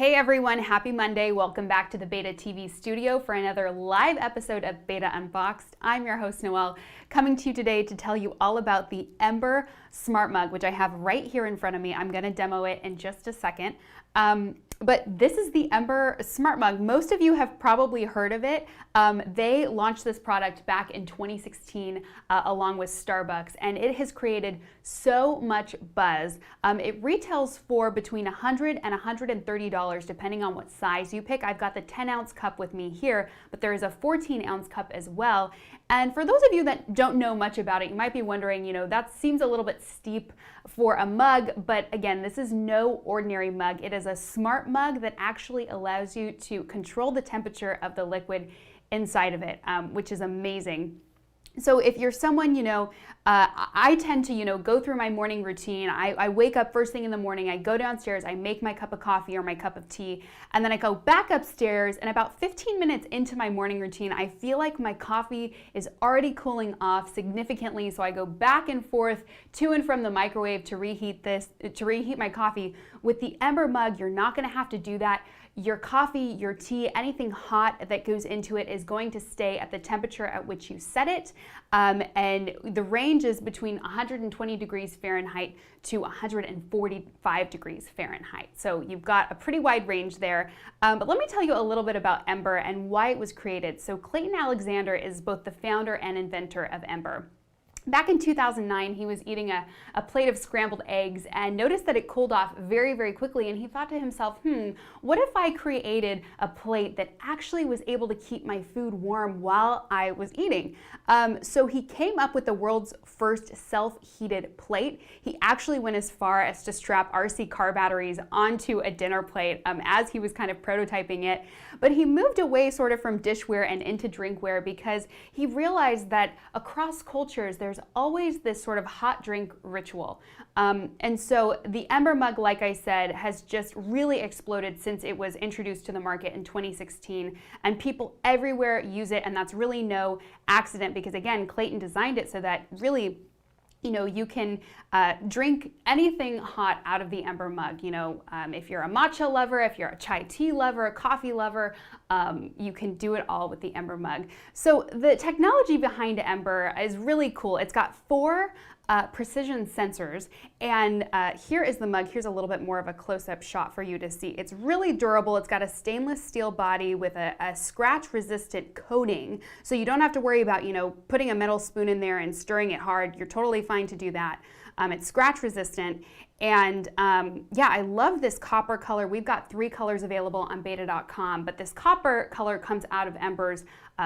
Hey everyone, happy Monday. Welcome back to the b8ta TV studio for another live episode of b8ta Unboxed. I'm your host Noelle, coming to you today to tell you all about the Ember Smart Mug, which I have right here in front of me. I'm going to demo it in just a second. But this is the Ember Smart Mug. Most of you have probably heard of it. They launched this product back in 2016 along with Starbucks, and it has created so much buzz. It retails for between $100 and $130 depending on what size you pick. I've got the 10-ounce cup with me here, but there is a 14-ounce cup as well. And for those of you that don't know much about it, you might be wondering, that seems a little bit steep for a mug, but again, this is no ordinary mug. It is a smart mug that actually allows you to control the temperature of the liquid inside of it, which is amazing. So if you're someone, I tend to, go through my morning routine. I wake up first thing in the morning, I go downstairs, I make my cup of coffee or my cup of tea, and then I go back upstairs, and about 15 minutes into my morning routine, I feel like my coffee is already cooling off significantly, so I go back and forth to and from the microwave to reheat my coffee. With the Ember Mug, you're not gonna have to do that. Your coffee, your tea, anything hot that goes into it is going to stay at the temperature at which you set it. And the range is between 120 degrees Fahrenheit to 145 degrees Fahrenheit. So you've got a pretty wide range there. But let me tell you a little bit about Ember and why it was created. So Clayton Alexander is both the founder and inventor of Ember. Back in 2009, he was eating a plate of scrambled eggs and noticed that it cooled off very, very quickly, and he thought to himself, what if I created a plate that actually was able to keep my food warm while I was eating? So he came up with the world's first self-heated plate. He actually went as far as to strap RC car batteries onto a dinner plate as he was kind of prototyping it. But he moved away sort of from dishware and into drinkware because he realized that across cultures, there's always this sort of hot drink ritual. And so the Ember Mug, like I said, has just really exploded since it was introduced to the market in 2016, and people everywhere use it, and that's really no accident because, again, Clayton designed it so that really you can drink anything hot out of the Ember Mug. If you're a matcha lover, if you're a chai tea lover, a coffee lover, you can do it all with the Ember Mug. So the technology behind Ember is really cool. It's got 4 precision sensors, and here is the mug. Here's a little bit more of a close-up shot for you to see. It's really durable. It's got a stainless steel body with a scratch-resistant coating, so you don't have to worry about putting a metal spoon in there and stirring it hard. You're totally fine to do that. It's scratch-resistant, and yeah, I love this copper color. We've got 3 colors available on b8ta.com, but this copper color comes out of Ember's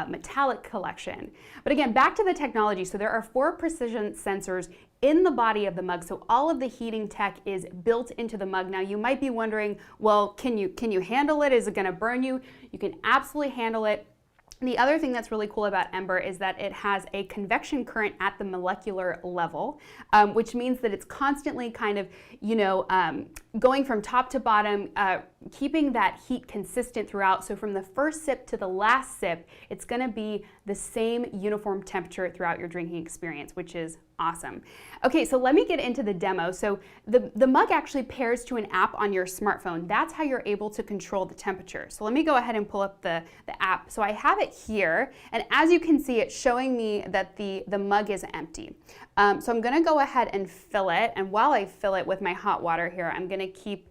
metallic collection. But again, back to the technology. So there are 4 precision sensors in the body of the mug, so all of the heating tech is built into the mug. Now you might be wondering, well, can you handle it? Is it going to burn you? You can absolutely handle it. The other thing that's really cool about Ember is that it has a convection current at the molecular level, which means that it's constantly kind of, going from top to bottom, keeping that heat consistent throughout. So from the first sip to the last sip, it's going to be the same uniform temperature throughout your drinking experience, which is awesome. Okay, so let me get into the demo. So the mug actually pairs to an app on your smartphone. That's how you're able to control the temperature. So let me go ahead and pull up the app. So I have it here, and as you can see, it's showing me that the mug is empty. So I'm going to go ahead and fill it, and while I fill it with my hot water here, I'm going to keep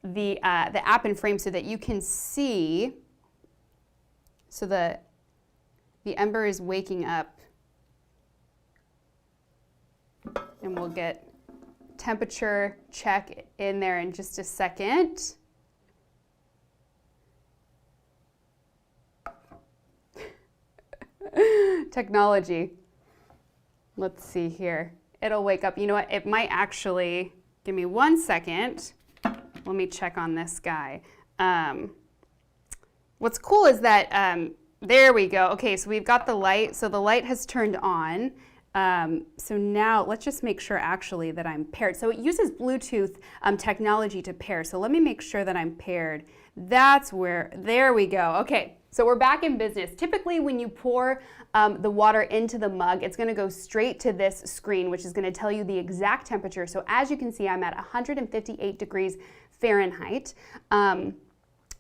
the app in frame so that you can see. So the Ember is waking up, and we'll get temperature check in there in just a second. Technology. Let's see here. It'll wake up. You know what? It might actually, give me 1 second. Let me check on this guy. What's cool is that, there we go. Okay, so we've got the light. So the light has turned on. So now let's just make sure actually that I'm paired. So it uses Bluetooth technology to pair. So let me make sure that I'm paired. That's where, there we go. Okay, so we're back in business. Typically when you pour the water into the mug, it's gonna go straight to this screen, which is gonna tell you the exact temperature. So as you can see, I'm at 158 degrees Fahrenheit.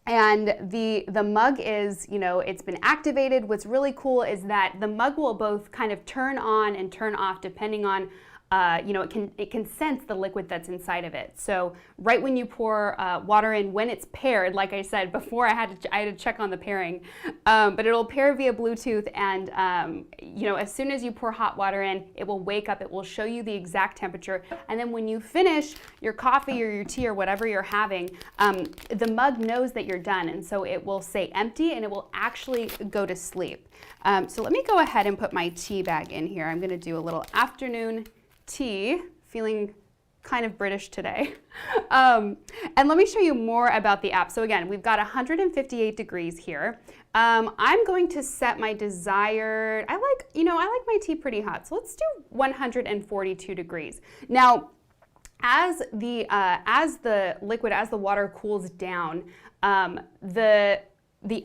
And the mug is, you know, it's been activated. What's really cool is that the mug will both kind of turn on and turn off depending on, you know, it can sense the liquid that's inside of it. So right when you pour water in, when it's paired, like I said before, I had to check on the pairing, but it'll pair via Bluetooth, and you know, as soon as you pour hot water in, it will wake up. It will show you the exact temperature, and then when you finish your coffee or your tea or whatever you're having, the mug knows that you're done, and so it will say empty, and it will actually go to sleep. So let me go ahead and put my tea bag in here. I'm going to do a little afternoon tea, feeling kind of British today. And let me show you more about the app. So again, we've got 158 degrees here. I'm going to set my desired, I like my tea pretty hot. So let's do 142 degrees. Now, as the water cools down, the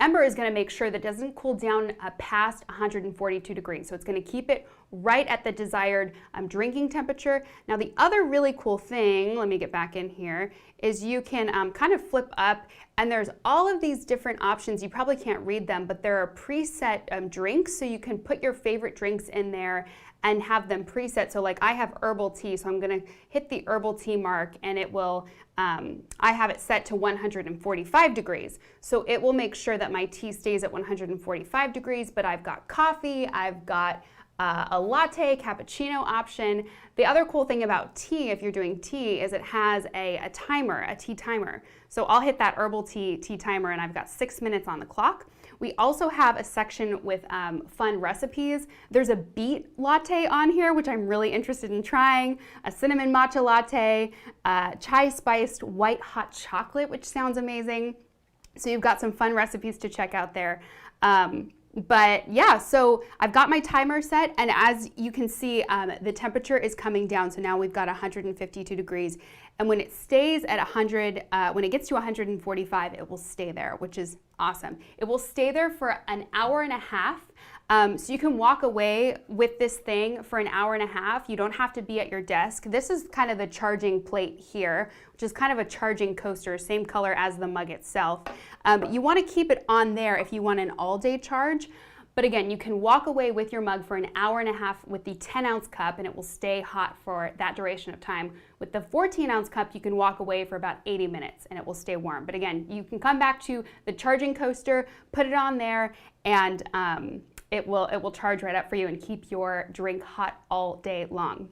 Ember is going to make sure that it doesn't cool down past 142 degrees. So it's going to keep it right at the desired drinking temperature. Now the other really cool thing, let me get back in here, is you can kind of flip up, and there's all of these different options. You probably can't read them, but there are preset drinks, so you can put your favorite drinks in there and have them preset. So like I have herbal tea, so I'm gonna hit the herbal tea mark, and it will, I have it set to 145 degrees. So it will make sure that my tea stays at 145 degrees, but I've got coffee, I've got a latte, cappuccino option. The other cool thing about tea, if you're doing tea, is it has a timer, a tea timer. So I'll hit that herbal tea timer, and I've got 6 minutes on the clock. We also have a section with fun recipes. There's a beet latte on here, which I'm really interested in trying, a cinnamon matcha latte, chai spiced white hot chocolate, which sounds amazing. So you've got some fun recipes to check out there. But yeah, so I've got my timer set, and as you can see, the temperature is coming down. So now we've got 152 degrees, and when it stays at 100, when it gets to 145, it will stay there, which is awesome. It will stay there for an hour and a half. So you can walk away with this thing for an hour and a half. You don't have to be at your desk. This is kind of the charging plate here, which is kind of a charging coaster, same color as the mug itself. You want to keep it on there if you want an all-day charge. But again, you can walk away with your mug for an hour and a half with the 10-ounce cup, and it will stay hot for that duration of time. With the 14-ounce cup, you can walk away for about 80 minutes, and it will stay warm. But again, you can come back to the charging coaster, put it on there, and it will charge right up for you and keep your drink hot all day long.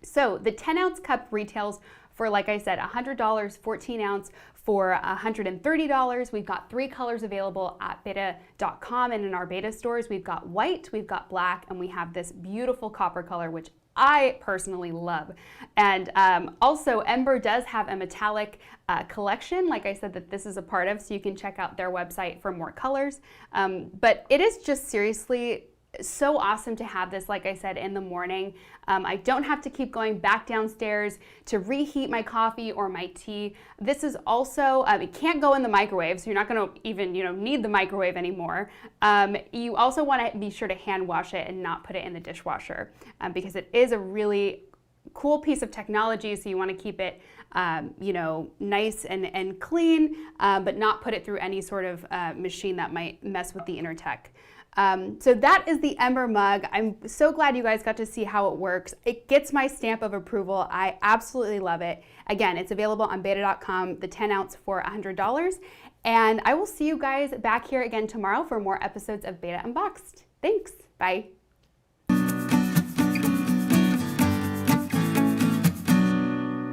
So the 10-ounce cup retails for, like I said, $100, 14-ounce for $130. We've got 3 colors available at b8ta.com, and in our b8ta stores, we've got white, we've got black, and we have this beautiful copper color, which I personally love. And also, Ember does have a metallic collection, like I said, that this is a part of, so you can check out their website for more colors. But it is just seriously so awesome to have this, like I said, in the morning. I don't have to keep going back downstairs to reheat my coffee or my tea. This is also, it can't go in the microwave, so you're not going to even need the microwave anymore. You also want to be sure to hand wash it and not put it in the dishwasher, because it is a really cool piece of technology, so you want to keep it nice and clean, but not put it through any sort of machine that might mess with the inner tech. So that is the Ember Mug. I'm so glad you guys got to see how it works. It gets my stamp of approval. I absolutely love it. Again, it's available on b8ta.com, the 10-ounce for $100. And I will see you guys back here again tomorrow for more episodes of b8ta Unboxed. Thanks. Bye.